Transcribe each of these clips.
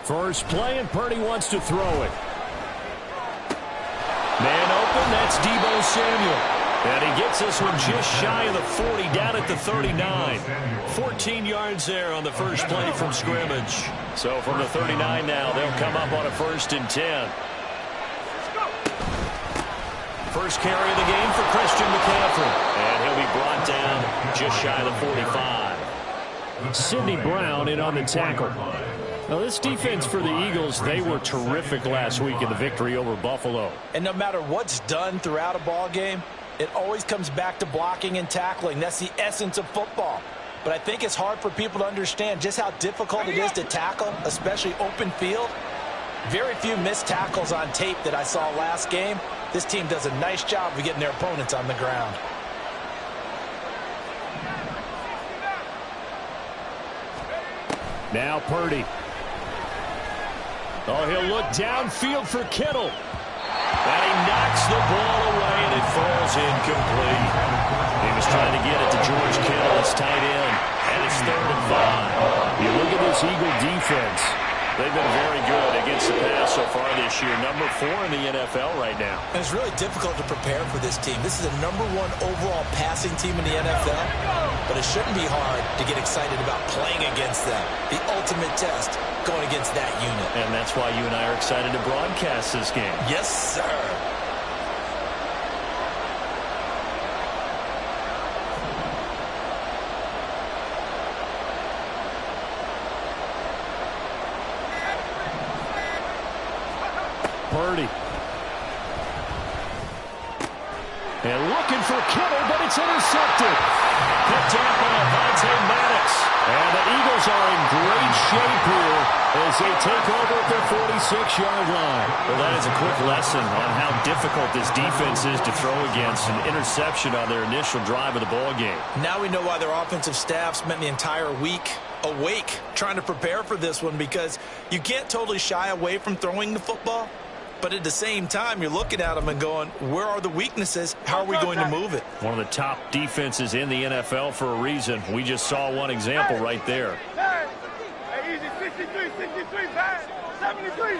First play, and Purdy wants to throw it. Man open, that's Deebo Samuel. And he gets this one just shy of the 40, down at the 39. 14 yards there on the first play from scrimmage. So from the 39 now, they'll come up on a 1st and 10. First carry of the game for Christian McCaffrey. And he'll be brought down just shy of the 45. Sidney Brown in on the tackle. Now, this defense for the Eagles, they were terrific last week in the victory over Buffalo. And no matter what's done throughout a ball game, it always comes back to blocking and tackling. That's the essence of football. But I think it's hard for people to understand just how difficult it is to tackle, especially open field. Very few missed tackles on tape that I saw last game. This team does a nice job of getting their opponents on the ground. Now Purdy. Oh, he'll look downfield for Kittle. And he knocks the ball away, and it falls incomplete. He was trying to get it to George Kittle, his tight end, and it's 3rd and 5. You look at this Eagle defense. They've been very good against the pass so far this year. Number 4 in the NFL right now. And it's really difficult to prepare for this team. This is the number 1 overall passing team in the NFL. But it shouldn't be hard to get excited about playing against them. The ultimate test going against that unit. And that's why you and I are excited to broadcast this game. Yes, sir. Purdy. And looking for Kittle, but it's intercepted. Picked up by Vontae Maddox. And the Eagles are in great shape here as they take over at their 46-yard line. Well, that is a quick lesson on how difficult this defense is to throw against. An interception on their initial drive of the ball game. Now we know why their offensive staff spent the entire week awake trying to prepare for this one, because you can't totally shy away from throwing the football. But at the same time, you're looking at them and going, where are the weaknesses? How are we going to move it? One of the top defenses in the NFL for a reason. We just saw one example right there. Hey, easy, 63, 63, pass, 73,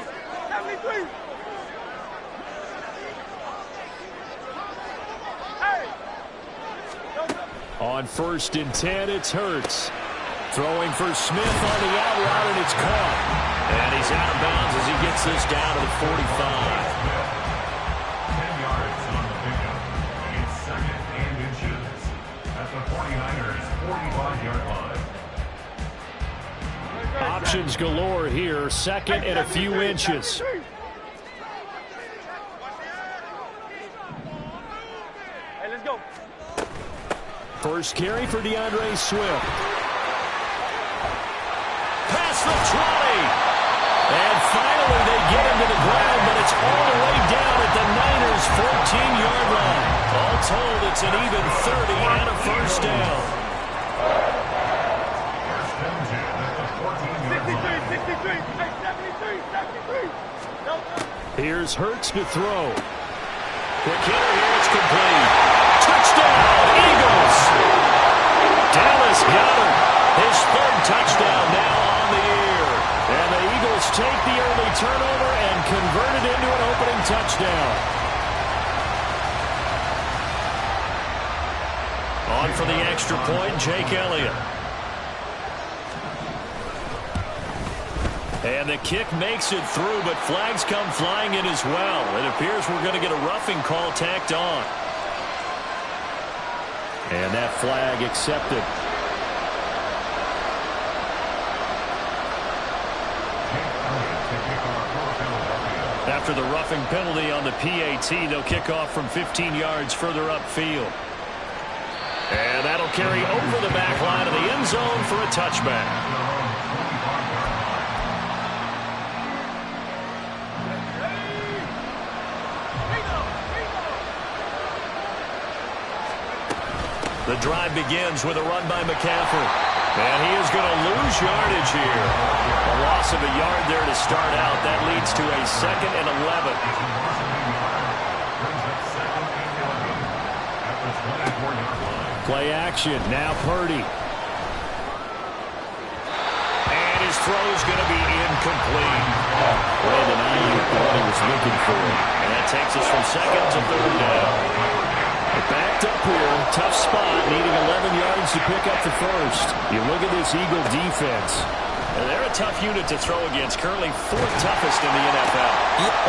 73. Hey. On 1st and 10, it's Hurts. Throwing for Smith on the out route, and it's caught. And he's out of bounds as he gets this down to the 45. 10 yards on the pickup. It's 2nd and inches at the 49ers' 45-yard line. Options galore here. 2nd and a few inches. Hey, let's go. First carry for DeAndre Swift. Past the 20. And finally they get him to the ground, but it's all the way down at the Niners' 14-yard line. All told, it's an even 30 and a first down. First and 10 at the 14-yard line. 63, 63, hey, 73, 73. Here's Hurts to throw. Quick hitter here, it's complete. Touchdown, Eagles! Dallas Goedert, his 3rd touchdown now on the year. And the Eagles take the early turnover and convert it into an opening touchdown. On for the extra point, Jake Elliott. And the kick makes it through, but flags come flying in as well. It appears we're going to get a roughing call tacked on. And that flag accepted. After the roughing penalty on the PAT, they'll kick off from 15 yards further upfield. And that'll carry over the back line of the end zone for a touchback. The drive begins with a run by McCaffrey. And he is going to lose yardage here. A loss of a yard there to start out. That leads to a 2nd and 11. Play action. Now Purdy. And his throw's going to be incomplete. Brandon Ayuk, what he was looking for. And that takes us from second to third down. Backed up here, tough spot, needing 11 yards to pick up the first. You look at this Eagle defense. And they're a tough unit to throw against, currently fourth toughest in the NFL.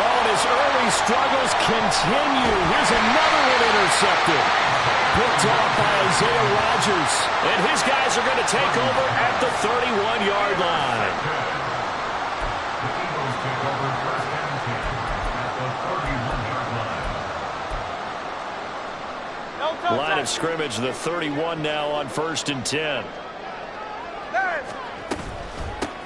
Oh, and his early struggles continue. Here's another one intercepted. Picked off by Isaiah Rodgers. And his guys are going to take over at the 31-yard line. The Eagles take over first and 10 at the 31-yard line. Line of scrimmage, the 31 now on first and 10.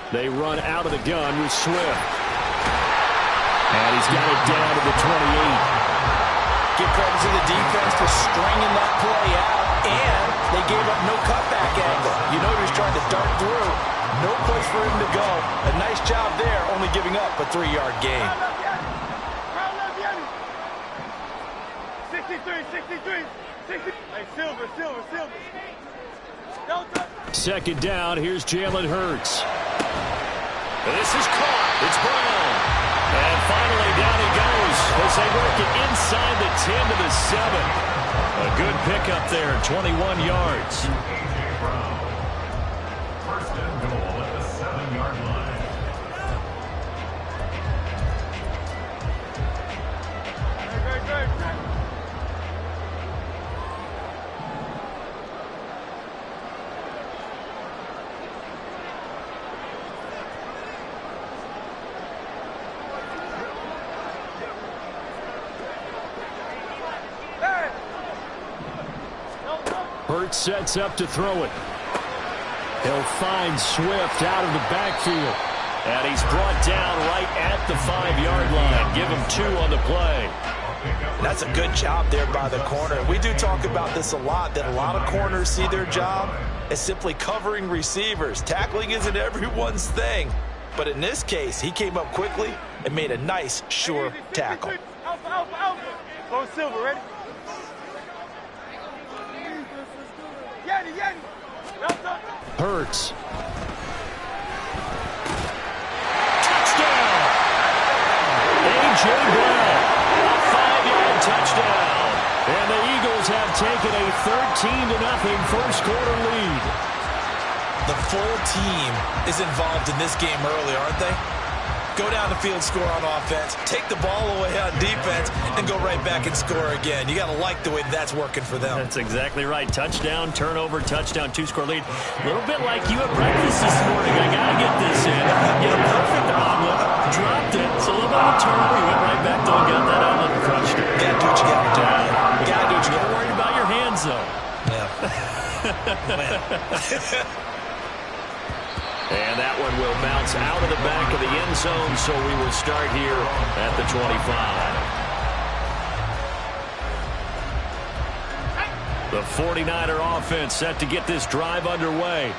They run out of the gun with Swift. And he's got it down to the 28. Give credit to the defense for stringing that play out, and they gave up no cutback angle. You know he was trying to dart through. No place for him to go. A nice job there, only giving up a 3-yard gain. 63. Hey, Silver. Second down, here's Jalen Hurts. This is caught. It's Brown. And finally down he goes as they work it inside the 10 to the 7. A good pickup there, 21 yards. A.J. Brown. First and goal at the 7-yard line. Great. Hurts sets up to throw it. He'll find Swift out of the backfield. And he's brought down right at the 5-yard line. Give him 2 on the play. That's a good job there by the corner. We do talk about this a lot, that a lot of corners see their job as simply covering receivers. Tackling isn't everyone's thing. But in this case, he came up quickly and made a nice, sure tackle. Alpha. Go Silver, ready? Yeti. Hurts. Touchdown! A.J. Brown. A 5-yard touchdown. And the Eagles have taken a 13-0 first quarter lead. The full team is involved in this game early, aren't they? Go down the field, score on offense, take the ball away on defense, and go right back and score again. You got to like the way that's working for them. That's exactly right. Touchdown, turnover, touchdown, 2-score lead. A little bit like you at breakfast this morning. I got to get this in. You know, perfect omelet, dropped it. It's a little bit of a turnover. You went right back down, got that omelet and crushed it. Got to do what you got to do. Got to do what you got to worry about your hands, though. Yeah. And that one will bounce out of the back of the end zone, so we will start here at the 25. The 49er offense set to get this drive underway.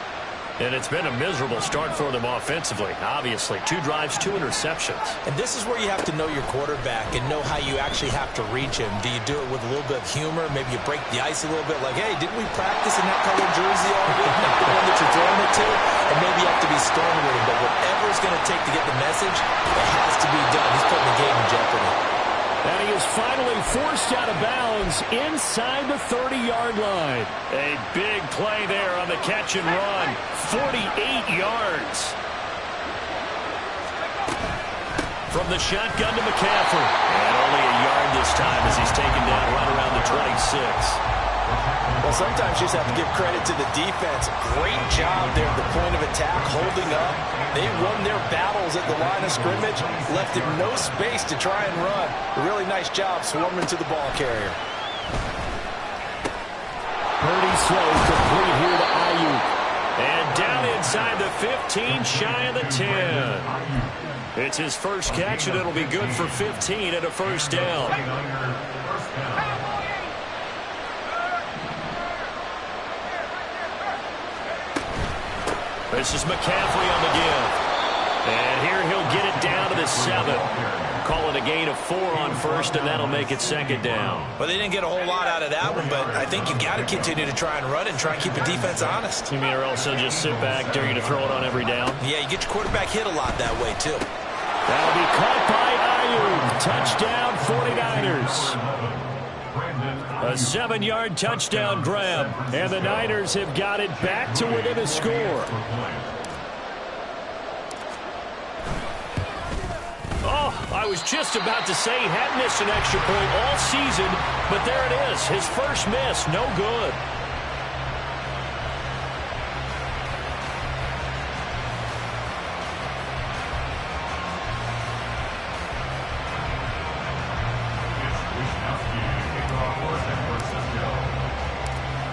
And it's been a miserable start for them offensively. Obviously, 2 drives, 2 interceptions. And this is where you have to know your quarterback and know how you actually have to reach him. Do you do it with a little bit of humor? Maybe you break the ice a little bit like, hey, didn't we practice in that colored jersey all week? Not the one that you're throwing it to. And maybe you have to be stern with him. But whatever it's going to take to get the message, it has to be done. He's putting the game in jeopardy. And he is finally forced out of bounds inside the 30-yard line. A big play there on the catch and run. 48 yards. From the shotgun to McCaffrey. And only a yard this time as he's taken down right around the 26. Well, sometimes you just have to give credit to the defense. Great job there at the point of attack, holding up. They won their battles at the line of scrimmage, left him no space to try and run. A really nice job swarming to the ball carrier. Purdy slow, complete here to Ayuk. And down inside the 15, shy of the 10. It's his first catch, and it'll be good for 15 and a first down. This is McCaffrey on the give. And here he'll get it down to the 7. Call it a gain of 4 on first, and that'll make it second down. Well, they didn't get a whole lot out of that one, but I think you got to continue to try and run it and try and keep the defense honest. You mean, or else they'll just sit back, dare you to throw it on every down? Yeah, you get your quarterback hit a lot that way, too. That'll be caught by Ayuk. Touchdown, 49ers. A 7-yard touchdown grab, and the Niners have got it back to within a score. Oh, I was just about to say he hadn't missed an extra point all season, but there it is. His first miss, no good.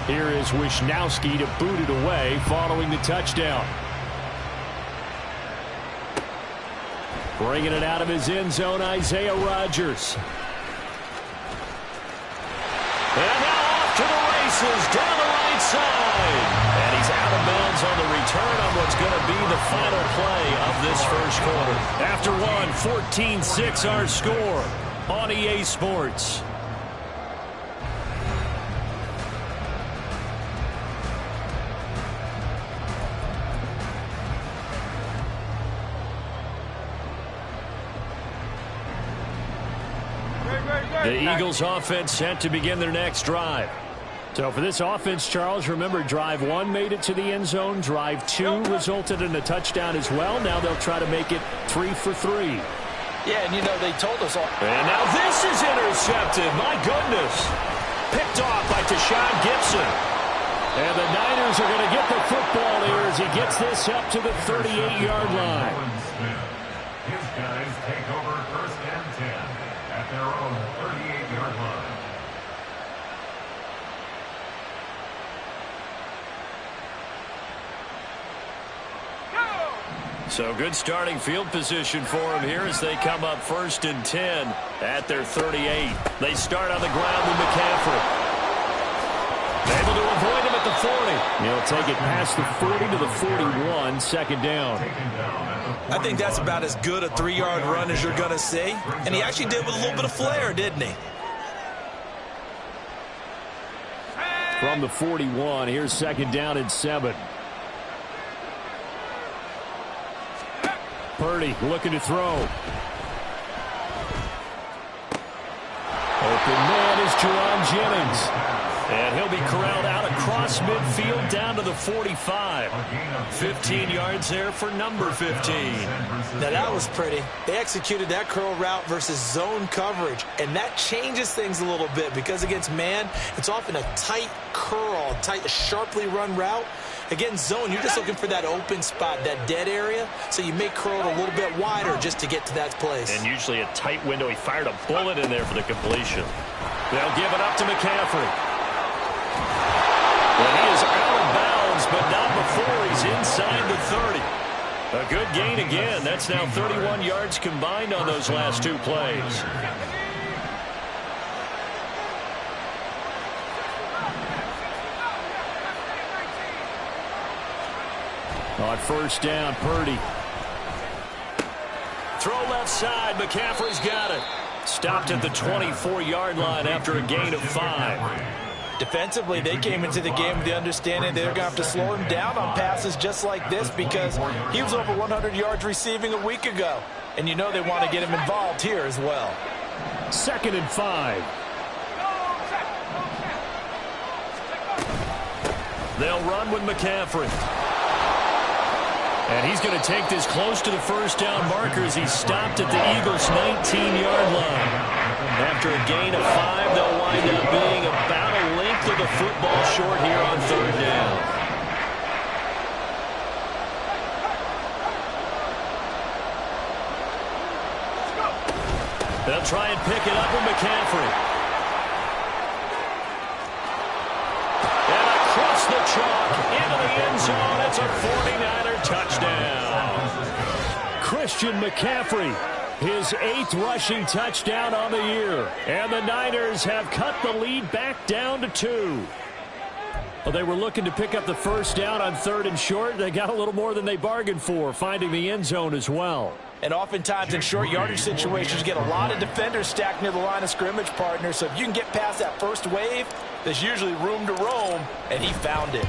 Here is Wisnowski to boot it away following the touchdown. Bringing it out of his end zone, Isaiah Rodgers. And now off to the races down the right side. And he's out of bounds on the return on what's going to be the final play of this first quarter. After one, 14-6 our score on EA Sports. The Eagles offense set to begin their next drive. So for this offense, Charles, remember drive 1 made it to the end zone. Drive 2 resulted in a touchdown as well. Now they'll try to make it 3 for 3. Yeah, and you know, they told us all. And now this is intercepted. My goodness. Picked off by Tashawn Gibson. And the Niners are going to get the football here as he gets this up to the 38-yard line. His guys take over first and 10 at their own 38-yard line. So good starting field position for him here as they come up first and 10 at their 38. They start on the ground with McCaffrey. Able to avoid him at the 40. He'll take it past the 40 to the 41, second down. I think that's about as good a 3-yard run as you're going to see. And he actually did with a little bit of flair, didn't he? From the 41, here's second down and 7. Purdy looking to throw. Open man is Jerron Jennings. And he'll be corralled out across midfield down to the 45. 15 yards there for number 15. Now that was pretty. They executed that curl route versus zone coverage. And that changes things a little bit because against man, it's often a tight curl, tight, sharply run route. Against zone, you're just looking for that open spot, that dead area. So you may curl it a little bit wider just to get to that place. And usually a tight window. He fired a bullet in there for the completion. They'll give it up to McCaffrey. Well, he is out of bounds, but not before he's inside the 30. A good gain again. That's now 31 yards combined on those last 2 plays. On first down, Purdy. Throw left side. McCaffrey's got it. Stopped at the 24-yard line after a gain of 5. Defensively, they came into the game with the understanding they're going to have to slow him down on passes just like this because he was over 100 yards receiving a week ago. And you know they want to get him involved here as well. Second and 5. They'll run with McCaffrey. And he's going to take this close to the first down marker as he's stopped at the Eagles' 19-yard line. After a gain of 5, they'll wind up being about a length of the football short here on third down. They'll try and pick it up with McCaffrey. And across the chalk into the end zone. It's a 49er touchdown. Christian McCaffrey, his 8th rushing touchdown on the year. And the Niners have cut the lead back down to 2. Well, they were looking to pick up the first down on 3rd and short. They got a little more than they bargained for, finding the end zone as well. And oftentimes in short yardage situations, you get a lot of defenders stacked near the line of scrimmage, partner. So if you can get past that first wave, there's usually room to roam, and he found it.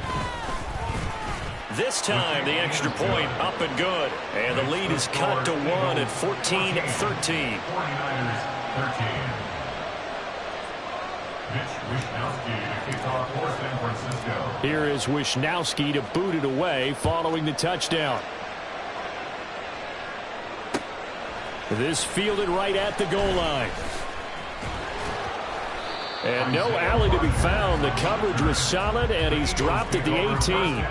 This time, the extra point up and good. And the lead is cut to 1 at 14-13. 49ers 13. Wishnowsky to kick off for San Francisco. Here is Wishnowsky to boot it away following the touchdown. This fielded right at the goal line. And no alley to be found. The coverage was solid, and he's dropped at the 18.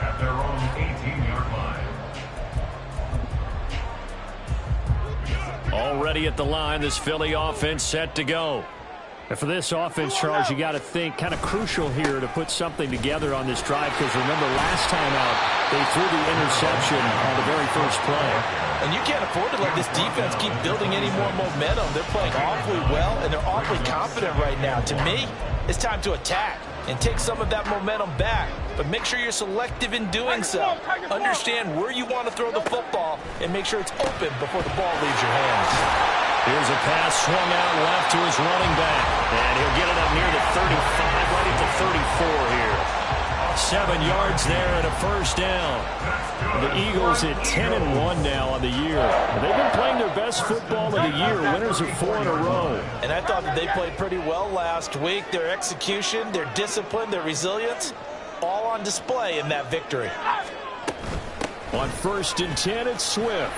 At their own 18-yard line. Already at the line, this Philly offense set to go. And for this offense, Charles, you got to think kind of crucial here to put something together on this drive, because remember last time out, they threw the interception on the very first play. And you can't afford to let this defense keep building any more momentum. They're playing awfully well, and they're awfully confident right now. To me, it's time to attack and take some of that momentum back. But make sure you're selective in doing so. Understand where you want to throw the football and make sure it's open before the ball leaves your hands. Here's a pass swung out left to his running back. And he'll get it up near the 35, right at the 34 here. 7 yards there and a first down. The Eagles at 10-1 now on the year. They've been playing their best football of the year. Winners of 4 in a row. And I thought that they played pretty well last week. Their execution, their discipline, their resilience, all on display in that victory. On 1st and 10, it's Swift.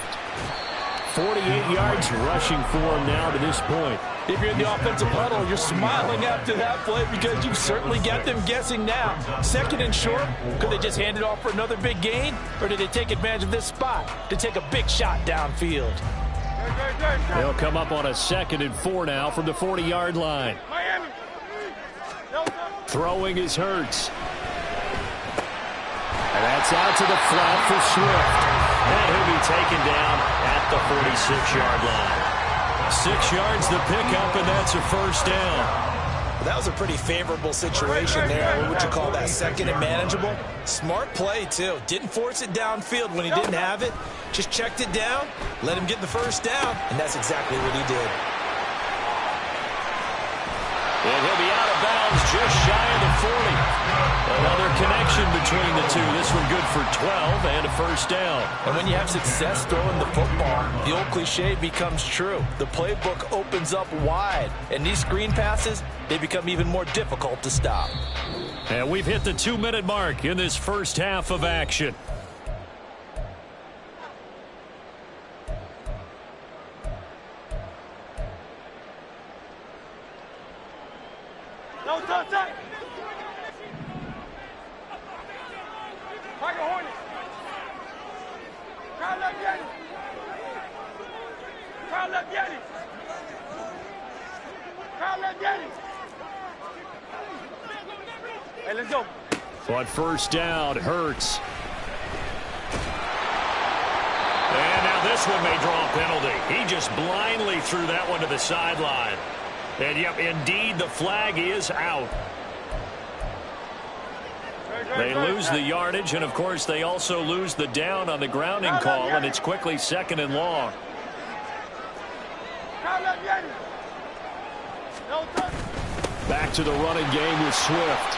48 yards rushing for him now to this point. If you're in the offensive huddle, you're smiling after that play because you've certainly got them guessing now. 2nd and short, could they just hand it off for another big gain? Or did they take advantage of this spot to take a big shot downfield? They'll come up on a 2nd and 4 now from the 40-yard line. Throwing is Hurts. And that's out to the flat for Swift. And he'll be taken down at the 46-yard line. 6 yards the pickup, and that's a first down. That was a pretty favorable situation there. What would you call that? 2nd and manageable? Smart play, too. Didn't force it downfield when he didn't have it. Just checked it down, let him get the first down, and that's exactly what he did. And he'll be out of bounds just shy of the 40. Another connection between the two. This one good for 12 and a first down. And when you have success throwing the football, the old cliche becomes true. The playbook opens up wide. And these screen passes, they become even more difficult to stop. And we've hit the 2-minute mark in this first half of action. No, touch. Tiger Hornet. Crowd left Yeti. Crowd left Yeti. Crowd left Yeti. Hey, let's go. On first down, Hurts. And now this one may draw a penalty. He just blindly threw that one to the sideline. And, yep, indeed, the flag is out. They lose the yardage, and, of course, they also lose the down on the grounding call, and it's quickly 2nd and long. Back to the running game with Swift.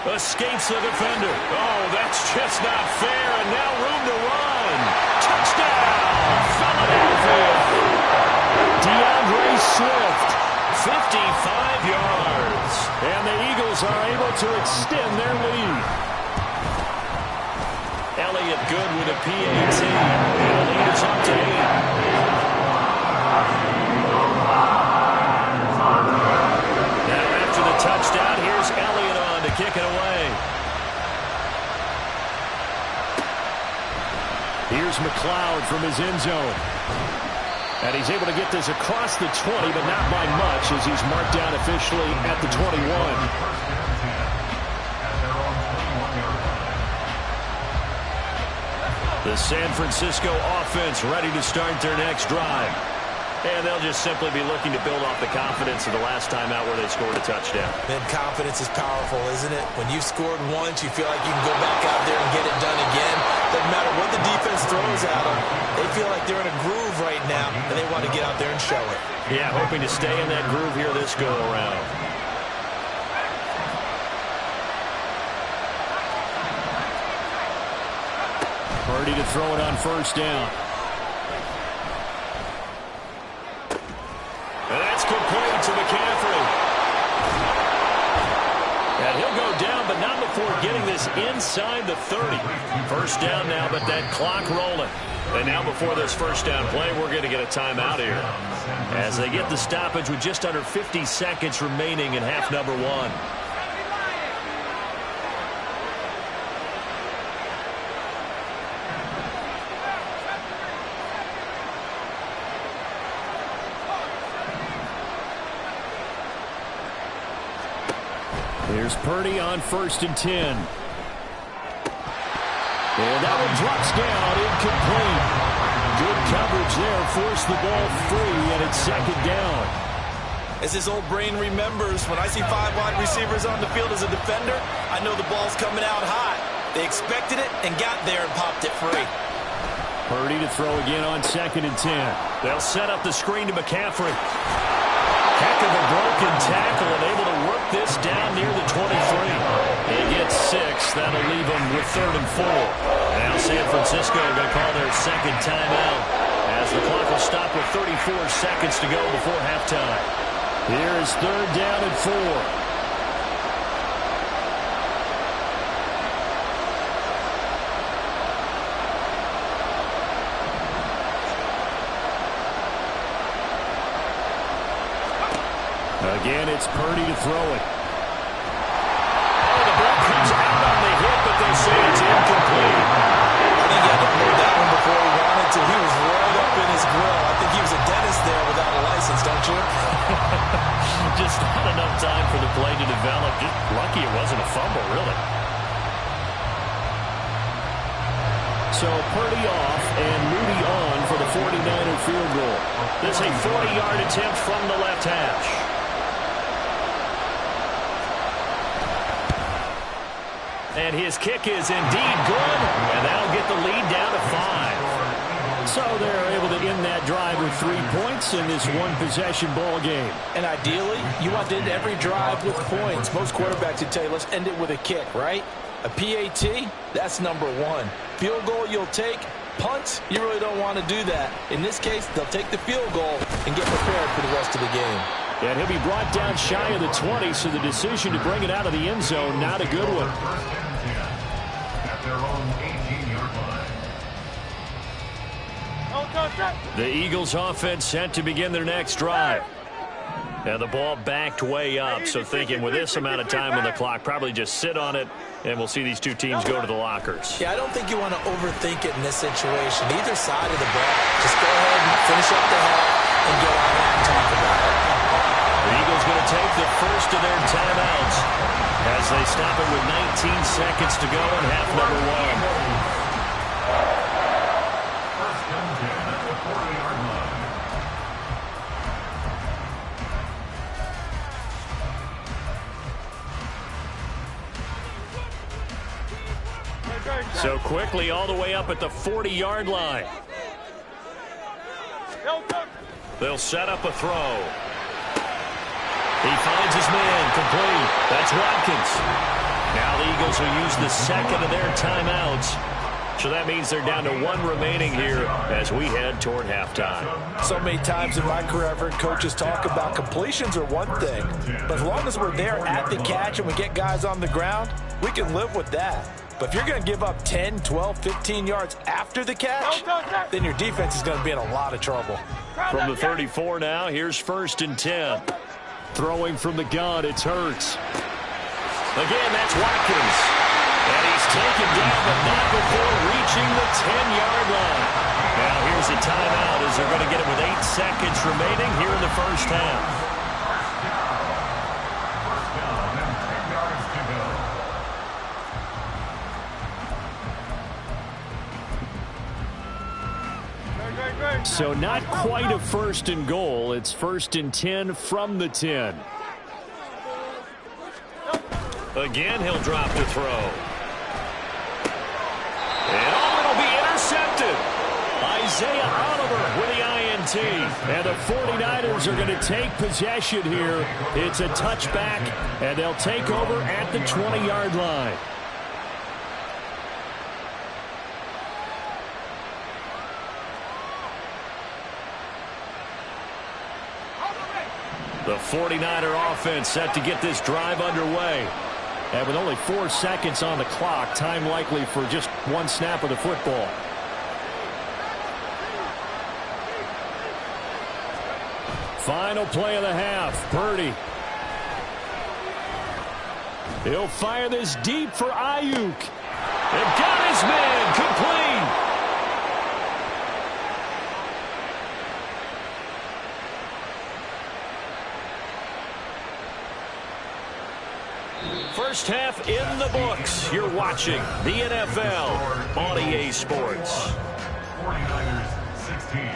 Escapes the defender. Oh, that's just not fair, and now room to run. Touchdown, Philadelphia. DeAndre Swift, 55 yards. And the Eagles are able to extend their lead. Elliott good with a PAT. And the lead is up to 8. Now after the touchdown, here's Elliott on to kick it away. Here's McLeod from his end zone. And he's able to get this across the 20, but not by much, as he's marked down officially at the 21. The San Francisco offense ready to start their next drive. And they'll just simply be looking to build off the confidence of the last time out where they scored a touchdown. Man, confidence is powerful, isn't it? When you've scored once, you feel like you can go back out there and get it done again. Doesn't matter what the defense throws at them. They feel like they're in a groove right now, and they want to get out there and show it. Yeah, hoping to stay in that groove here this go-around. Purdy to throw it on first down. And that's complete to McCaffrey. And he'll go down, but not before getting this inside the 30. First down now, but that clock rolling. And now before this first down play, we're going to get a timeout here, as they get the stoppage with just under 50 seconds remaining in half number one. Here's Purdy on 1st and 10. And that one drops down, incomplete. Good coverage there, forced the ball free, and it's 2nd down. As his old brain remembers, when I see 5 wide receivers on the field as a defender, I know the ball's coming out high. They expected it and got there and popped it free. Purdy to throw again on 2nd and 10. They'll set up the screen to McCaffrey. Heck of a broken tackle and able to work this down near the 23. He gets 6. That'll leave him with 3rd and 4. Now San Francisco are going to call their 2nd timeout, as the clock will stop with 34 seconds to go before halftime. Here is 3rd down and 4. Again, it's Purdy to throw it. Oh, the ball comes out on the hit, but they say it's incomplete. I think he had to hold that one before he wanted to. He was right up in his grill. I think he was a dentist there without a license, don't you? Just not enough time for the play to develop. Just lucky it wasn't a fumble, really. So Purdy off and Moody on for the 49er field goal. This is a 40-yard attempt from the left hash. And his kick is indeed good, and that'll get the lead down to 5. So they're able to end that drive with 3 points in this one-possession ball game. And ideally, you want to end every drive with points. Most quarterbacks would tell you, let's end it with a kick, right? A PAT, that's number 1. Field goal you'll take. Punts, you really don't want to do that. In this case, they'll take the field goal and get prepared for the rest of the game. And he'll be brought down shy of the 20, so the decision to bring it out of the end zone, not a good one. At their own 18-yard line. The Eagles offense set to begin their next drive. And the ball backed way up, so thinking with this amount of time on the clock, probably just sit on it, and we'll see these two teams go to the lockers. Yeah, I don't think you want to overthink it in this situation. Either side of the ball. Just go ahead and finish up the half and get on that and talk about it. The Eagles going to take the first of their timeouts as they stop it with 19 seconds to go in half number 1. First and 10 at the 40-yard line. So quickly all the way up at the 40-yard line. They'll set up a throw. He finds his man, complete. That's Watkins. Now the Eagles will use the second of their timeouts. So that means they're down to 1 remaining here as we head toward halftime. So many times in my career, I've heard coaches talk about completions are one thing. But as long as we're there at the catch and we get guys on the ground, we can live with that. But if you're going to give up 10, 12, 15 yards after the catch, then your defense is going to be in a lot of trouble. From the 34 now, here's 1st and 10. Throwing from the gun, it's Hurts. Again, that's Watkins. And he's taken down, but not before reaching the 10-yard line. Now here's a timeout as they're going to get it with 8 seconds remaining here in the first half. First down and 10 yards to go. Great. So not quite a 1st and goal. It's 1st and 10 from the 10. Again, he'll drop to throw. And it'll be intercepted. Isaiah Oliver with the INT. And the 49ers are going to take possession here. It's a touchback, and they'll take over at the 20-yard line. The 49er offense set to get this drive underway. And with only 4 seconds on the clock, time likely for just one snap of the football. Final play of the half. Purdy. He'll fire this deep for Ayuk. And got his man complete. First half in the books. You're watching the NFL on EA Sports. 49ers 16.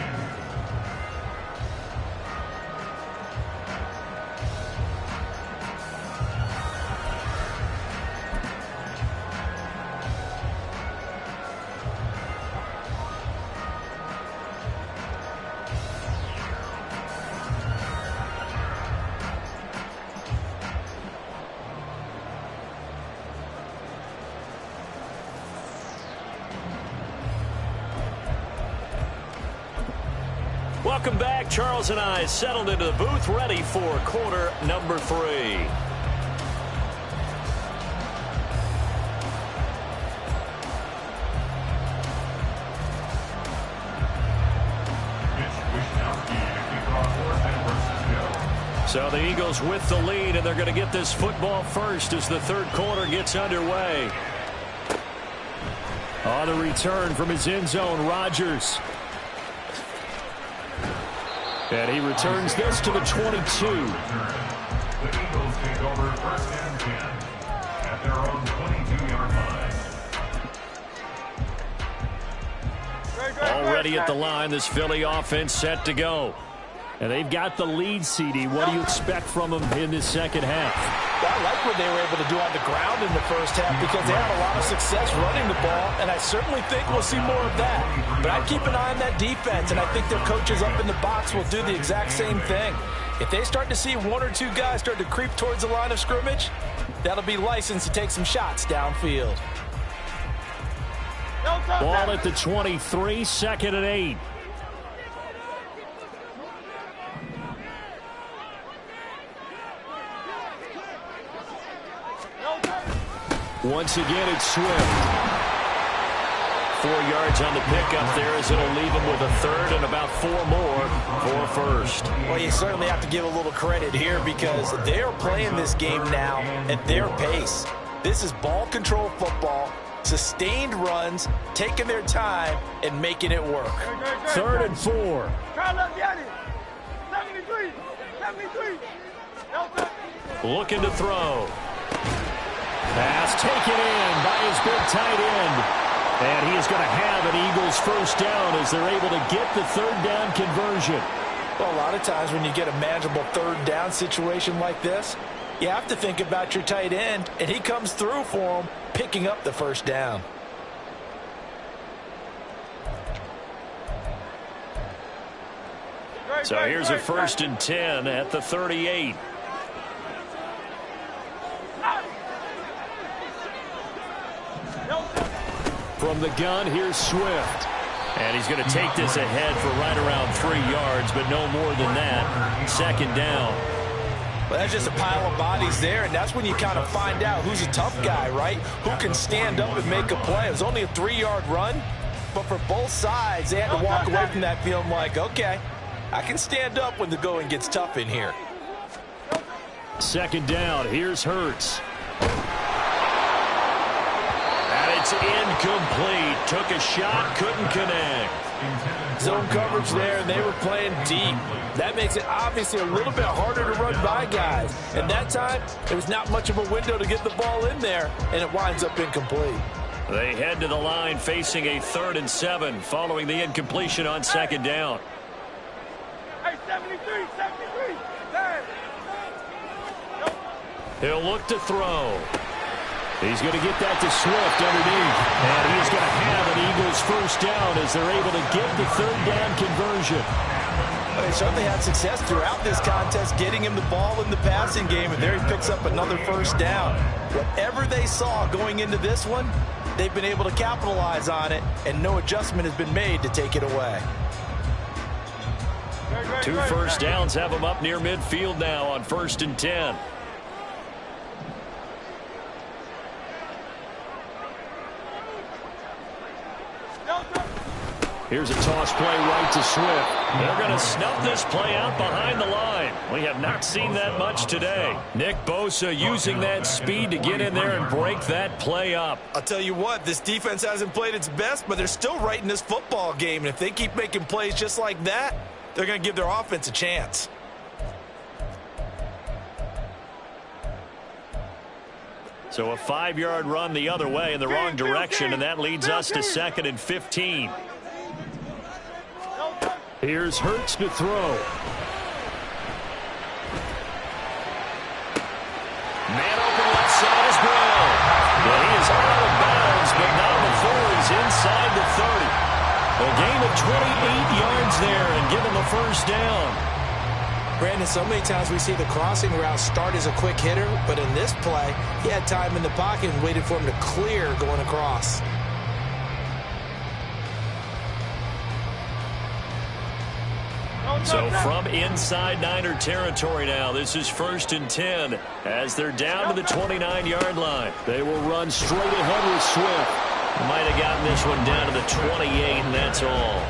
Welcome back. Charles and I settled into the booth, ready for quarter number 3. So the Eagles with the lead, and they're going to get this football first as the third quarter gets underway. On the return from his end zone, Rodgers. And he returns this to the 22. The Eagles take over 1st and 10 at their own 22-yard line. Already at the line, this Philly offense set to go. And they've got the lead, CD. What do you expect from them in this second half? I like what they were able to do on the ground in the first half because they had a lot of success running the ball, and I certainly think we'll see more of that. But I'd keep an eye on that defense, and I think their coaches up in the box will do the exact same thing. If they start to see 1 or 2 guys start to creep towards the line of scrimmage, that'll be licensed to take some shots downfield. Ball at the 23, 2nd and 8. Once again, it's Swift. 4 yards on the pickup there as it'll leave him with a third and about 4 more for first. Well, you certainly have to give a little credit here because they are playing this game now at their pace. This is ball control football, sustained runs, taking their time, and making it work. 3rd and 4. Looking to throw. Pass taken in by his big tight end. And he is going to have an Eagles first down as they're able to get the 3rd down conversion. Well, a lot of times when you get a manageable 3rd down situation like this, you have to think about your tight end, and he comes through for him, picking up the first down. So here's a 1st and 10 at the 38. From the gun, here's Swift. And he's going to take this ahead for right around 3 yards, but no more than that. 2nd down. Well, that's just a pile of bodies there, and that's when you kind of find out who's a tough guy, right? Who can stand up and make a play. It was only a 3-yard run, but for both sides, they had to walk away from that feeling like, okay, I can stand up when the going gets tough in here. 2nd down, here's Hurts. It's incomplete. Took a shot, couldn't connect. Zone coverage there, and they were playing deep. That makes it obviously a little bit harder to run by guys. And that time, there was not much of a window to get the ball in there, and it winds up incomplete. They head to the line facing a 3rd and 7 following the incompletion on 2nd down. Hey, 73, 73. He'll look to throw. He's going to get that to Swift underneath. And he's going to have an Eagles first down as they're able to get the 3rd down conversion. They certainly had success throughout this contest getting him the ball in the passing game, and there he picks up another first down. Whatever they saw going into this one, they've been able to capitalize on it, and no adjustment has been made to take it away. 2 first downs have them up near midfield now on 1st and 10. Here's a toss play right to Swift. They're going to snuff this play out behind the line. We have not seen that much today. Nick Bosa using that speed to get in there and break that play up. I'll tell you what, this defense hasn't played its best, but they're still right in this football game. And if they keep making plays just like that, they're going to give their offense a chance. So a 5-yard run the other way in the wrong direction, and that leads us to 2nd and 15. Here's Hurts to throw. Man open left side is Brown. Well, he is out of bounds, but not before he's inside the 30. A gain of 28 yards there and give him a first down. Brandon, so many times we see the crossing route start as a quick hitter, but in this play, he had time in the pocket and waited for him to clear going across. So from inside Niner territory now, this is 1st and 10 as they're down to the 29-yard line. They will run straight ahead with Swift. Might have gotten this one down to the 28, and that's all.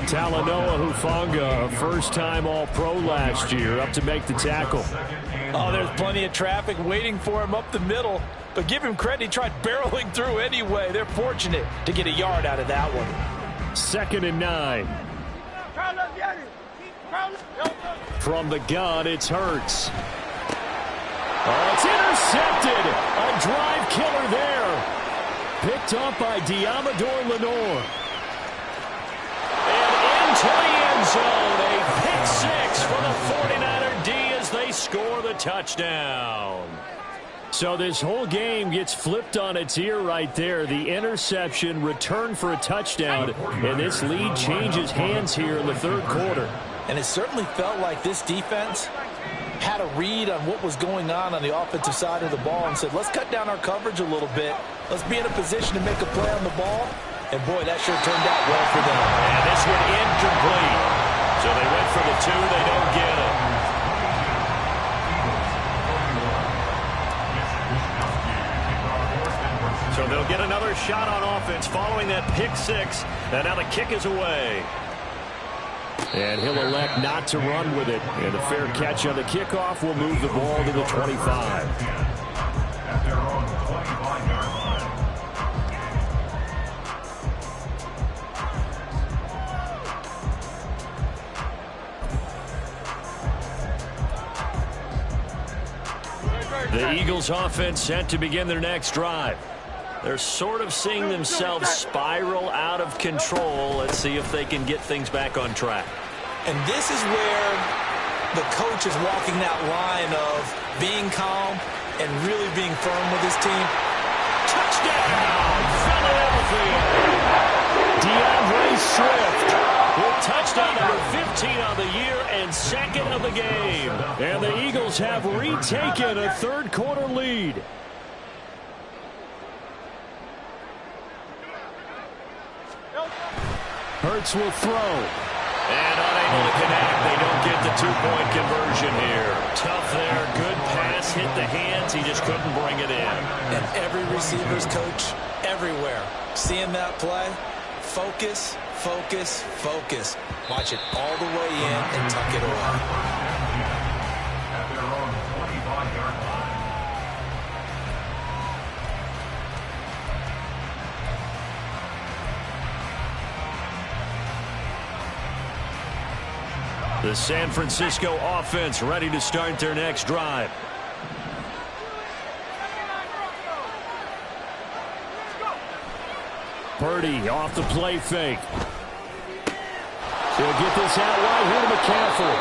Talanoa Hufanga, a first-time All-Pro last year, up to make the tackle. Oh, there's plenty of traffic waiting for him up the middle, but give him credit, he tried barreling through anyway. They're fortunate to get a yard out of that one. 2nd and 9. From the gun, it's Hurts. Oh, it's intercepted. A drive killer there. Picked up by Diamador Lenore. And into the end zone. A pick 6 for the 49er D as they score the touchdown. So this whole game gets flipped on its ear right there. The interception, return for a touchdown, and this lead changes hands here in the 3rd quarter. And it certainly felt like this defense had a read on what was going on the offensive side of the ball and said, let's cut down our coverage a little bit. Let's be in a position to make a play on the ball. And, boy, that sure turned out well for them. And this one incomplete. So they went for the 2. They don't get it. So they'll get another shot on offense following that pick 6. And now the kick is away. And he'll elect not to run with it. And a fair catch on the kickoff will move the ball to the 25. At their own 25-yard line. The Eagles offense set to begin their next drive. They're sort of seeing themselves spiral out of control. Let's see if they can get things back on track. And this is where the coach is walking that line of being calm and really being firm with his team. Touchdown! Philadelphia! DeAndre Swift with touchdown number 15 on the year and 2nd of the game. And the Eagles have retaken a 3rd quarter lead. Hurts will throw. And unable to connect. They don't get the 2-point conversion here. Tough there. Good pass. Hit the hands. He just couldn't bring it in. And every receiver's coach everywhere. Seeing that play, focus, focus, focus. Watch it all the way in and tuck it away. At their own 25-yard line. The San Francisco offense ready to start their next drive. Purdy off the play fake. He'll get this out wide here to McCaffrey.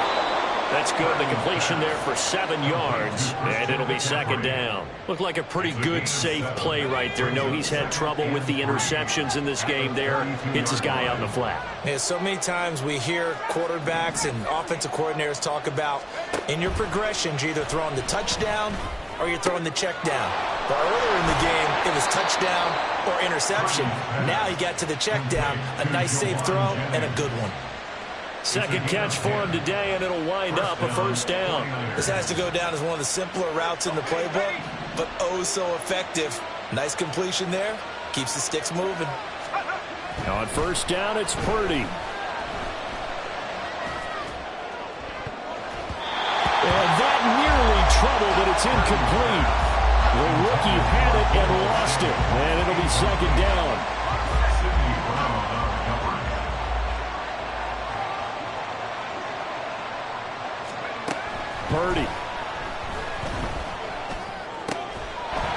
That's good. The completion there for 7 yards, and it'll be second down. Looked like a pretty good, safe play right there. No, he's had trouble with the interceptions in this game there. Hits his guy on the flat. Yeah, so many times we hear quarterbacks and offensive coordinators talk about in your progressions, you're either throwing the touchdown or you're throwing the check down. But earlier in the game, it was touchdown or interception. Now he got to the check down, a nice safe throw, and a good one. Second catch for him today, and it'll wind up a first down. This has to go down as one of the simpler routes in the playbook, but oh so effective. Nice completion there. Keeps the sticks moving. On first down, it's Purdy. And that nearly trouble, but it's incomplete. The rookie had it and lost it, and it'll be second down. Purdy.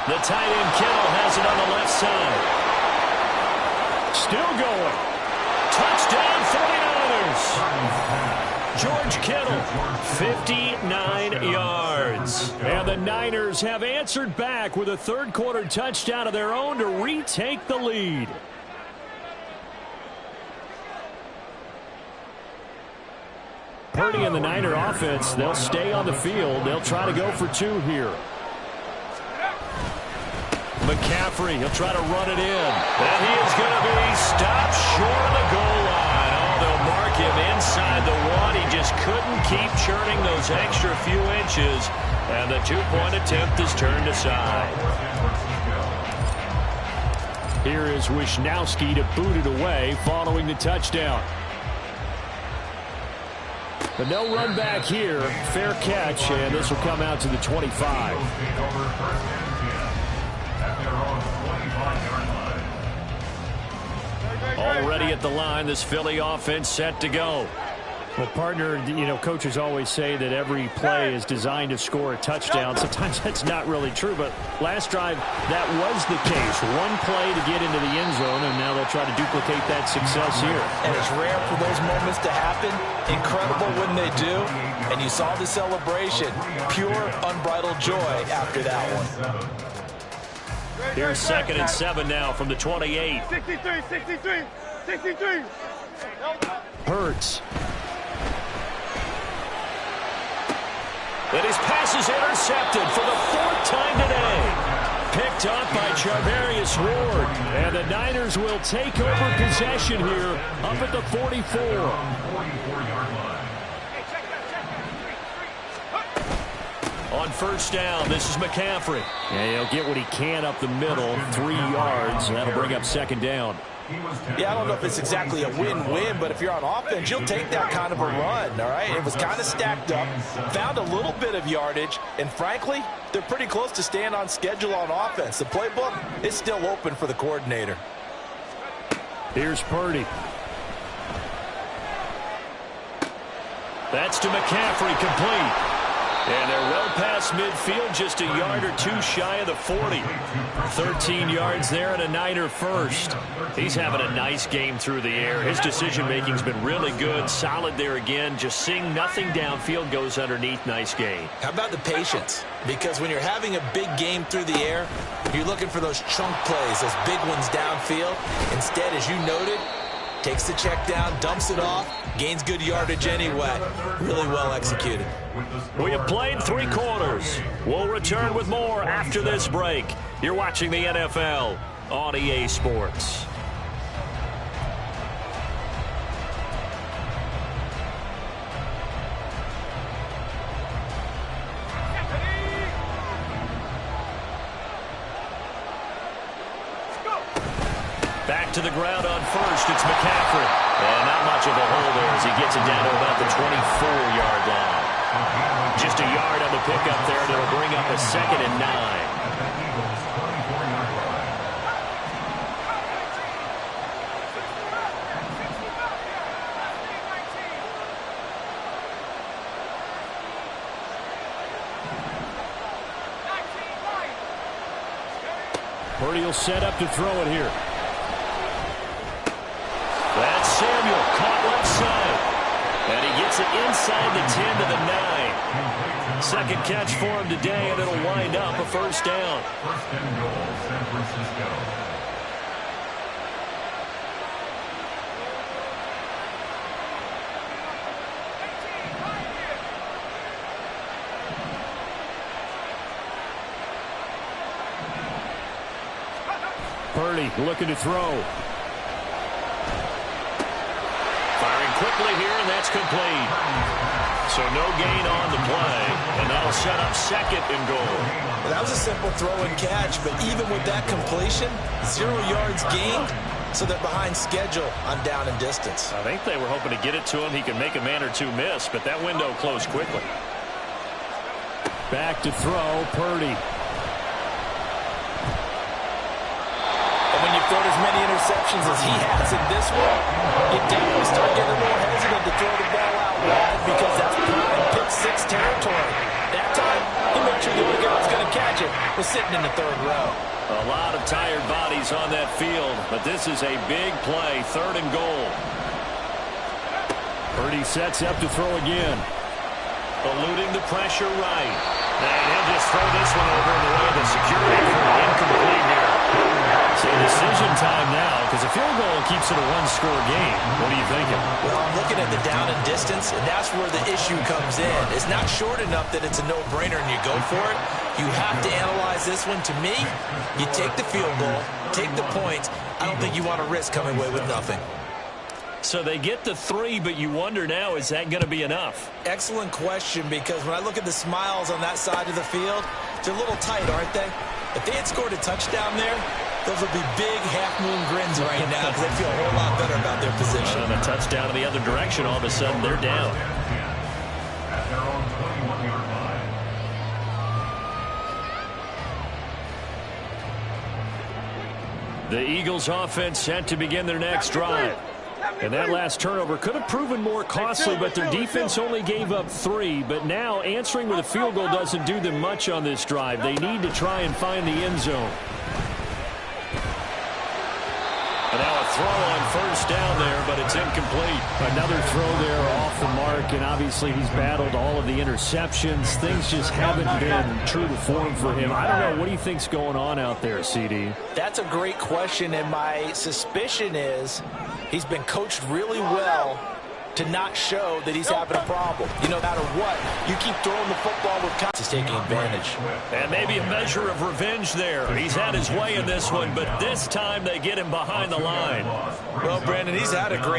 The tight end Kittle has it on the left side. Still going. Touchdown 49ers. George Kittle, 59 yards. And the Niners have answered back with a third-quarter touchdown of their own to retake the lead. Purdy and the Niner offense, they'll stay on the field. They'll try to go for 2 here. McCaffrey, he'll try to run it in. And he is going to be stopped short of the goal line. Oh, they'll mark him inside the 1. He just couldn't keep churning those extra few inches. And the 2-point attempt is turned aside. Here is Wisnowski to boot it away following the touchdown. But no run back here. Fair catch, and this will come out to the 25. Already at the line, this Philly offense set to go. Well, partner, you know, coaches always say that every play is designed to score a touchdown. Sometimes that's not really true, but last drive, that was the case. One play to get into the end zone, and now they'll try to duplicate that success here. And it's rare for those moments to happen. Incredible when they do. And you saw the celebration. Pure, unbridled joy after that one. Here's 2nd and 7 now from the 28. 63. Hurts. And his pass is intercepted for the 4th time today. Picked up by Charvarius Ward. And the Niners will take over possession here up at the 44. On first down, this is McCaffrey. And he'll get what he can up the middle, 3 yards, and that'll bring up second down. Yeah, I don't know if it's exactly a win-win, but if you're on offense, you'll take that kind of a run, all right? It was kind of stacked up, found a little bit of yardage, and frankly, they're pretty close to staying on schedule on offense. The playbook is still open for the coordinator. Here's Purdy. That's to McCaffrey, complete. And they're well past midfield, just a yard or 2 shy of the 40. 13 yards there and a Niner first. He's having a nice game through the air. His decision-making's been really good. Solid there again. Just seeing nothing downfield goes underneath. Nice gain. How about the patience? Because when you're having a big game through the air, you're looking for those chunk plays, those big ones downfield. Instead, as you noted, takes the check down, dumps it off, gains good yardage anyway. Really well executed. We have played 3 quarters. We'll return with more after this break. You're watching the NFL on EA Sports. Back to the ground on first. It's McCaffrey. And not much of a hole there as he gets it down to about the 24-yard line. Just a yard on the pickup there, and it'll bring up a 2nd and 9. Purdy will set up to throw it here. it inside the 10 to the 9. Second catch for him today, and it'll wind up a first down. First and goal, San Francisco. Purdy looking to throw. Firing quickly here, and that's complete. So no gain on the play, and that'll set up second and goal. Well, that was a simple throw and catch, but even with that completion, 0 yards gained, so they're behind schedule on down and distance. I think they were hoping to get it to him. He could make a man or two miss, but that window closed quickly. Back to throw, Purdy. When you throw as many interceptions as he has in this one, you definitely start getting a little hesitant to throw the ball out wide because that's prime pick-6 territory. That time, he made sure the only guy who was going to catch it was sitting in the third row. A lot of tired bodies on that field, but this is a big play, third and goal. Purdy sets up to throw again. Eluding the pressure right. And he'll just throw this one over in the way of the security for an incomplete here. So decision time now, because a field goal keeps it a one-score game. What are you thinking? Well, I'm looking at the down and distance, and that's where the issue comes in. It's not short enough that it's a no-brainer and you go for it. You have to analyze this one. To me, you take the field goal, take the points. I don't think you want to risk coming away with nothing. So they get the 3, but you wonder now, is that going to be enough? Excellent question, because when I look at the smiles on that side of the field, they're a little tight, aren't they? If they had scored a touchdown there, those would be big half-moon grins right now because they feel a whole lot better about their position. And a touchdown in the other direction, all of a sudden they're down. At their own 21-yard line. The Eagles offense set to begin their next drive. And that last turnover could have proven more costly, but their defense only gave up 3. But now answering with a field goal doesn't do them much on this drive. They need to try and find the end zone. And now a throw on first down there, but it's incomplete. Another throw there off the mark, and obviously he's battled all of the interceptions. Things just haven't been true to form for him. I don't know. What do you think's going on out there, CD? That's a great question, and my suspicion is he's been coached really well to not show that he's having a problem. No matter what, you keep throwing the football with confidence. He's taking advantage. And maybe a measure of revenge there. He's had his way in this one, but this time they get him behind the line. Well, Brandon, he's had a great